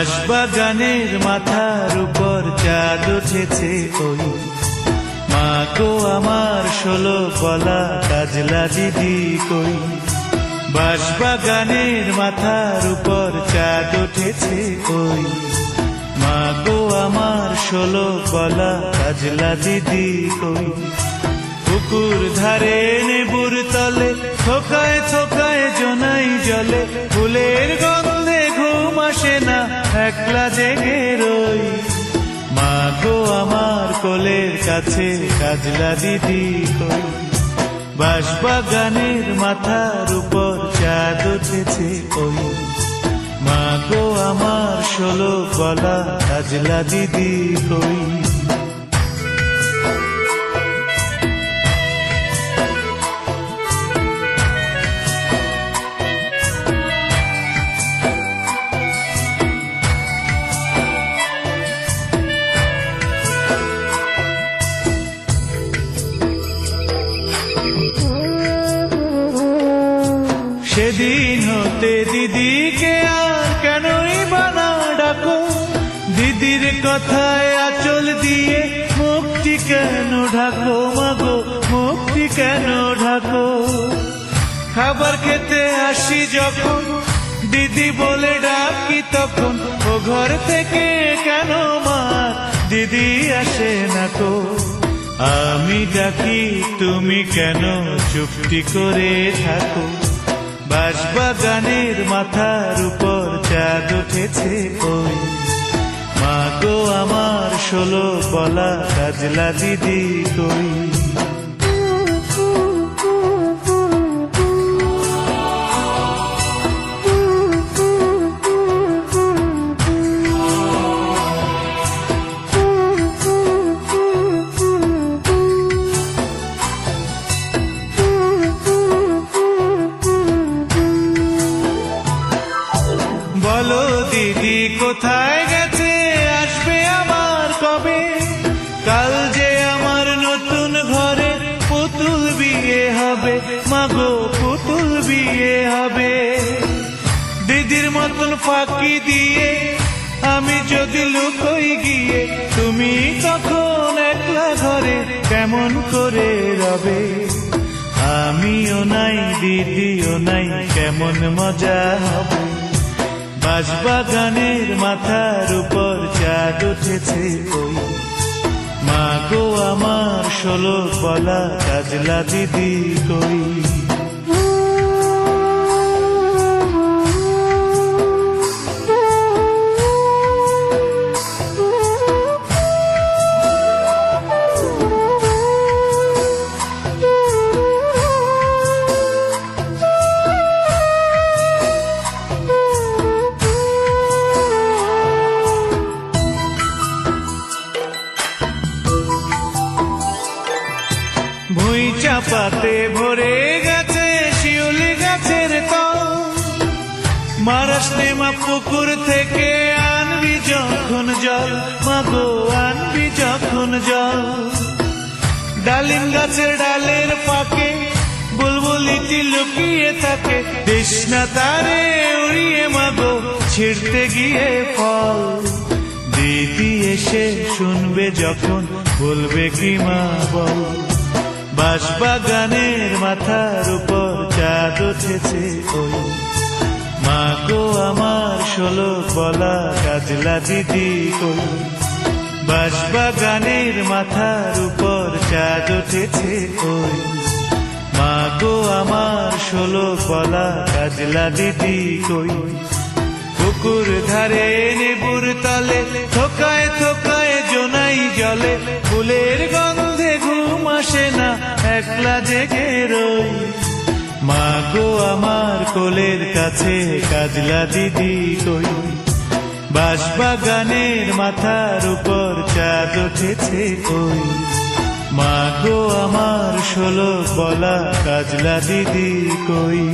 বাঁশবাগানের মাথার উপর চাঁদ উঠেছে ওই মা গো আমার 16 গলা কাজলা দিদি কই। বাঁশবাগানের মাথার উপর চাঁদ উঠেছে ওই মা গো আমার 16 গলা কাজলা দিদি কই। পুকুর ধারে নেবুর তলে থোকায় থোকায় জোনাই জলে ফুলের গন্ধে ঘুম আসে না একলা জেগে রই মা গো আমার কোলের কাছে কাজলা দিদি কই। বাঁশবাগানের মাথার উপর চাঁদ উঠেছে ওই মা গো আমার 16 গলা কাজলা দিদি কই। সেদিন হতে দিদিকে আর কেনই বানা ডাকো দিদির কথায় আঁচল দিয়ে মুক্তি কেন ঢাকো মাগো মুক্তি কেন ঢাকো। খাবার খেতে আসি যখন দিদি বলে ডাকি তখন ও ঘর থেকে কেন মা দিদি আসে না কো। আমি ডাকি তুমি কেন চুপটি করে থাকো। বাঁশবাগানের মাথার উপর চাঁদ উঠেছে ওই মা গো আমার 16 গলা কাজলা দিদি কই। বলো দিদি কোথায় গেছে আসবে আমার কবে। কাল যে আমার নতুন ঘরে পুতুল বিয়ে হবে মাগো পুতুল বিয়ে হবে। দিদির মতন ফাঁকি দিয়ে আমি যদি লুকোই গিয়ে তুমি তখন একলা ঘরে কেমন করে রবে। আমিও নাই দিদিও নাই কেমন মজা হবে। বাঁশবাগানের মাথার উপর চাঁদ উঠেছে ওই মা গো আমার 16 গলা কাজলা দিদি কই। ভুঁই চাপাতে ভরে গেছে শিউলি গাছের তল মারাস নেমা পুকুর থেকে আনবি যখন জল মাগো আনবি যখন জল। ডালিম গাছের ডালের ফাঁকে বুলবুলিটি লুকিয়ে থাকে দিস না তারে উড়িয়ে মাগো ছিঁড়তে গিয়ে ফল। দিদি এসে শুনবে যখন বলবে কি মা বল। বাঁশবাগানের মাথার উপর চাঁদ উঠেছে ওই মা গো আমার 16 গলা কাজলা দিদি কই। বাঁশবাগানের মাথার উপর চাঁদ উঠেছে ওই মা গো আমার 16 গলা কাজলা দিদি কই। পুকুর ধারে নেবুর তলে থোকায় থোকায় জোনাই জলে ফুলের গন্ধে ঘুম আসে না একলা জেগে রই মা গো আমার কোলের কাছে কাজলা দিদি কই। বাঁশবাগানের মাথার উপর চাঁদ উঠেছে ওই মা গো আমার 16 গলা কাজলা দিদি কই।